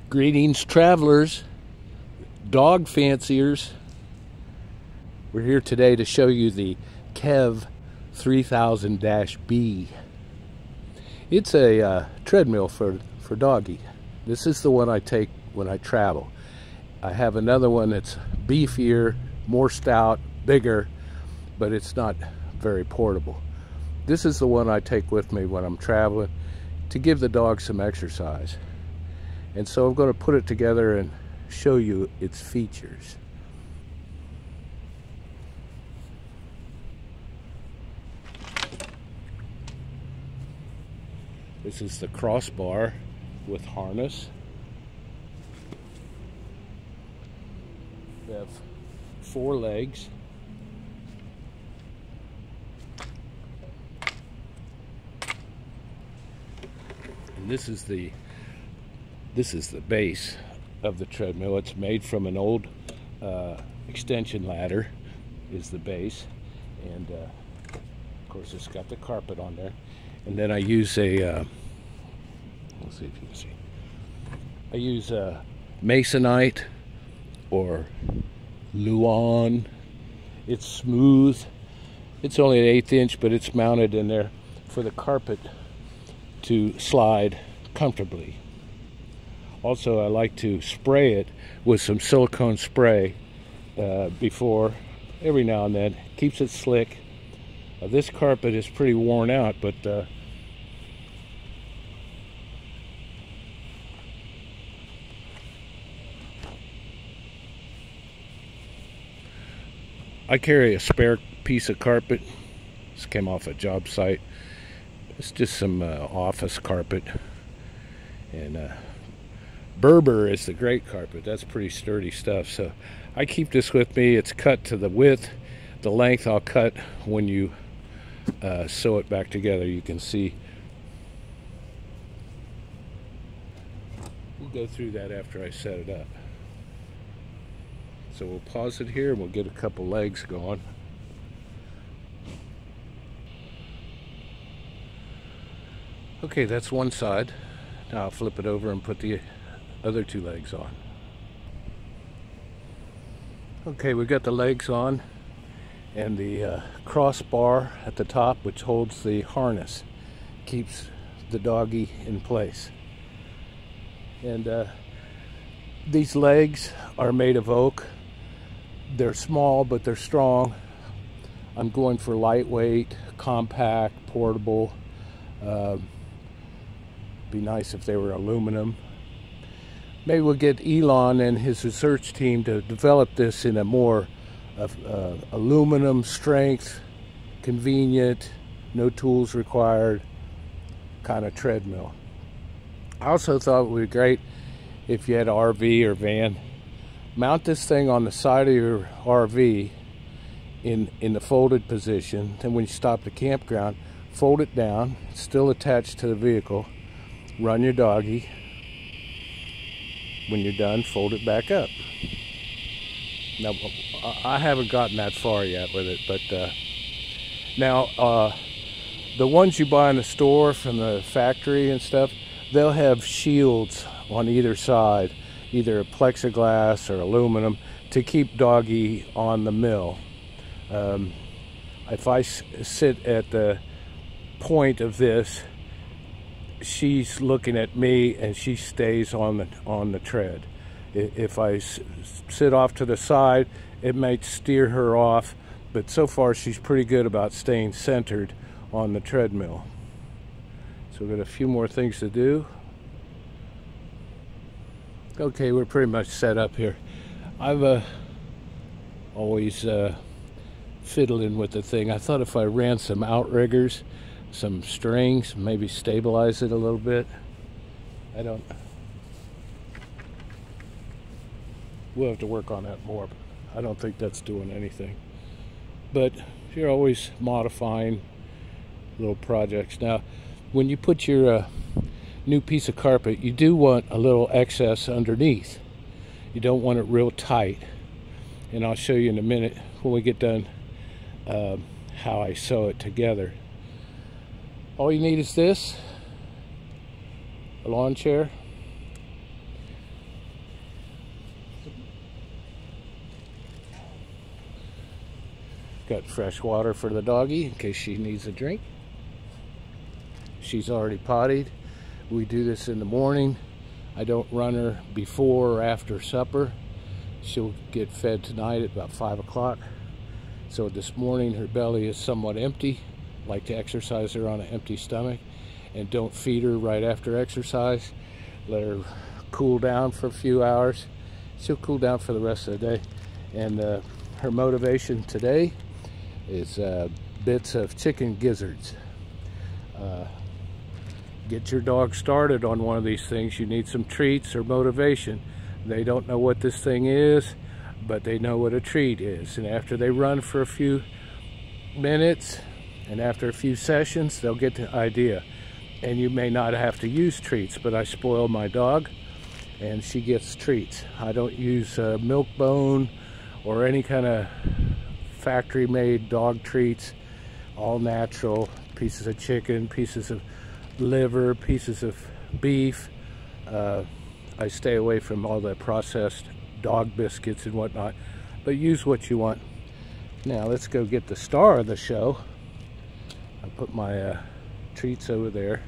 Greetings, travelers, dog fanciers. We're here today to show you the Kev 3000-B. It's a treadmill for doggy. This is the one I take when I travel. I have another one that's beefier, more stout, bigger, but it's not very portable. This is the one I take with me when I'm traveling to give the dog some exercise. And so I'm going to put it together and show you its features. This is the crossbar with harness. We have 4 legs. And this is the base of the treadmill. It's made from an old extension ladder is the base, and of course it's got the carpet on there. And then I use a let's see if you can see, I use Masonite or Luan. It's smooth. It's only an 1/8 inch, but it's mounted in there for the carpet to slide comfortably. Also, I like to spray it with some silicone spray before, every now and then. Keeps it slick. This carpet is pretty worn out, but I carry a spare piece of carpet. This came off a job site. It's just some office carpet. And Berber is the great carpet. That's pretty sturdy stuff. So I keep this with me. It's cut to the width. The length I'll cut when you sew it back together. You can see. We'll go through that after I set it up. So we'll pause it here and we'll get a couple legs going. Okay, that's one side. Now I'll flip it over and put the other 2 legs on. Okay, we've got the legs on and the crossbar at the top, which holds the harness, keeps the doggy in place. And these legs are made of oak. They're small, but they're strong. I'm going for lightweight, compact, portable. Be nice if they were aluminum. Maybe we'll get Elon and his research team to develop this in a more aluminum strength, convenient, no tools required kind of treadmill. I also thought it would be great if you had an RV or van. Mount this thing on the side of your RV in the folded position. Then when you stop at the campground, fold it down. It's still attached to the vehicle. Run your doggy. When you're done, fold it back up. Now, I haven't gotten that far yet with it, but now the ones you buy in the store from the factory and stuff, they'll have shields on either side, either plexiglass or aluminum, to keep doggy on the mill. If I sit at the point of this, she's looking at me and she stays on the tread. If I sit off to the side, it might steer her off, but so far she's pretty good about staying centered on the treadmill. So we've got a few more things to do. Okay, we're pretty much set up here. I've always fiddling with the thing. I thought if I ran some outriggers, some strings, maybe stabilize it a little bit. We'll have to work on that more. I don't think that's doing anything. But you're always modifying little projects. Now, when you put your new piece of carpet, you do want a little excess underneath. You don't want it real tight. And I'll show you in a minute when we get done how I sew it together. All you need is this, a lawn chair, Got fresh water for the doggie in case she needs a drink. She's already pottied. We do this in the morning. I don't run her before or after supper. She'll get fed tonight at about 5 o'clock. So this morning her belly is somewhat empty. I like to exercise her on an empty stomach, and don't feed her right after exercise. Let her cool down for a few hours. She'll cool down for the rest of the day. And her motivation today is bits of chicken gizzards. Get your dog started on one of these things. You need some treats or motivation. They don't know what this thing is, but they know what a treat is. And after they run for a few minutes and after a few sessions, they'll get the idea. And you may not have to use treats, but I spoil my dog and she gets treats. I don't use milk bone or any kind of factory made dog treats. All natural, pieces of chicken, pieces of liver, pieces of beef. I stay away from all the processed dog biscuits and whatnot, but use what you want. Now let's go get the star of the show. I put my treats over there.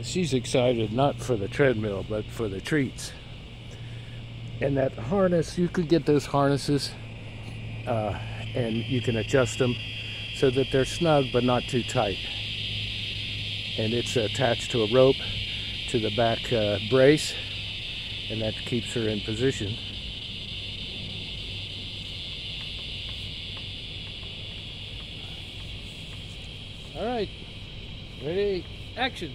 She's excited not for the treadmill, but for the treats. And that harness, you could get those harnesses and you can adjust them so that they're snug but not too tight. And it's attached to a rope to the back brace, and that keeps her in position. All right, ready, action.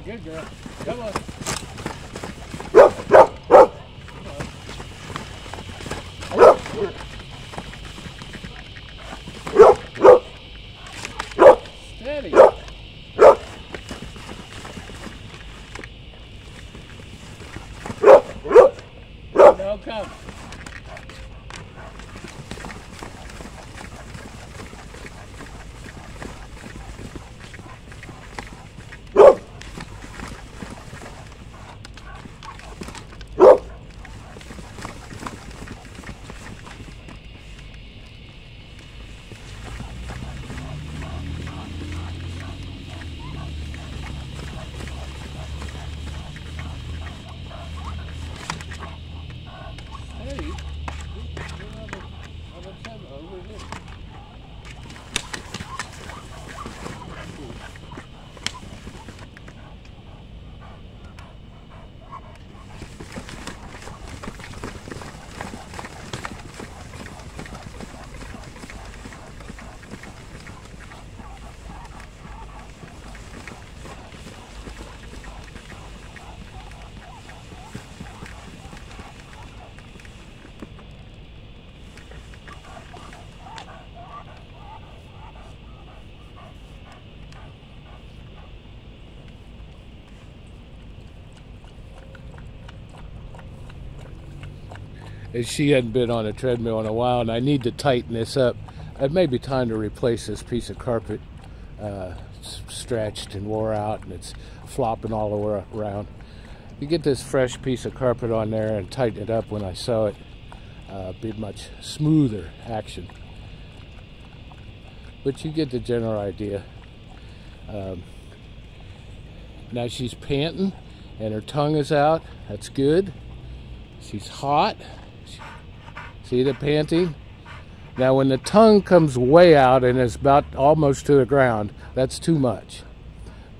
Good girl. Come on. Steady. No, come. And she hadn't been on a treadmill in a while, and I need to tighten this up. It may be time to replace this piece of carpet. It's stretched and wore out, and it's flopping all around. You get this fresh piece of carpet on there and tighten it up when I sew it. Be much smoother action. But you get the general idea. Now she's panting and her tongue is out. That's good. She's hot. See the panting? Now when the tongue comes way out and is about almost to the ground, that's too much.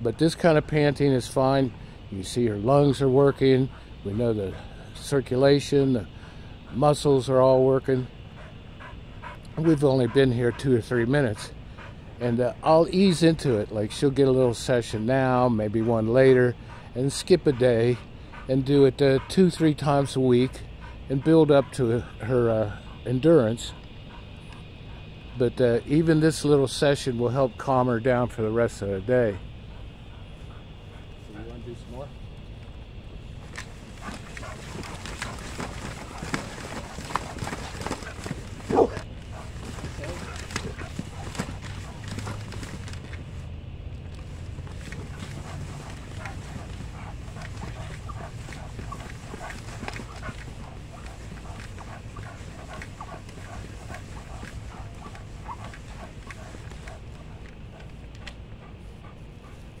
But this kind of panting is fine. You see her lungs are working. We know the circulation, the muscles are all working. We've only been here 2 or 3 minutes. And I'll ease into it. Like she'll get a little session now, maybe one later, and skip a day and do it 2-3 times a week and build up to her endurance. But even this little session will help calm her down for the rest of the day. So you want to do some more?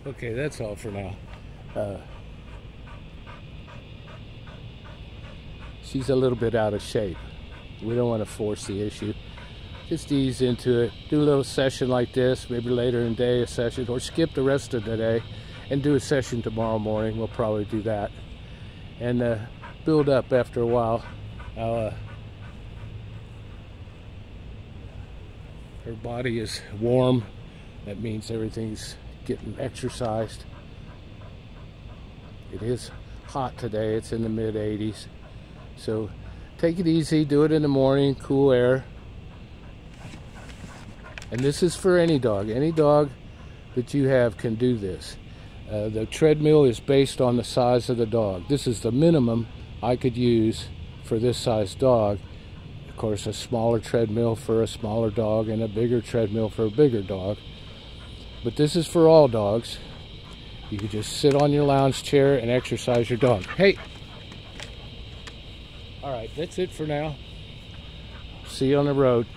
Okay, that's all for now. She's a little bit out of shape. We don't want to force the issue. Just ease into it. Do a little session like this, maybe later in the day a session, or skip the rest of the day and do a session tomorrow morning. We'll probably do that. And build up after a while. Her body is warm. That means everything's getting exercised. It is hot today. It's in the mid-80s. So take it easy. Do it in the morning. Cool air. And this is for any dog. Any dog that you have can do this. The treadmill is based on the size of the dog. This is the minimum I could use for this size dog. Of course, a smaller treadmill for a smaller dog and a bigger treadmill for a bigger dog. But this is for all dogs. You can just sit on your lounge chair and exercise your dog. Hey! All right, that's it for now. See you on the road.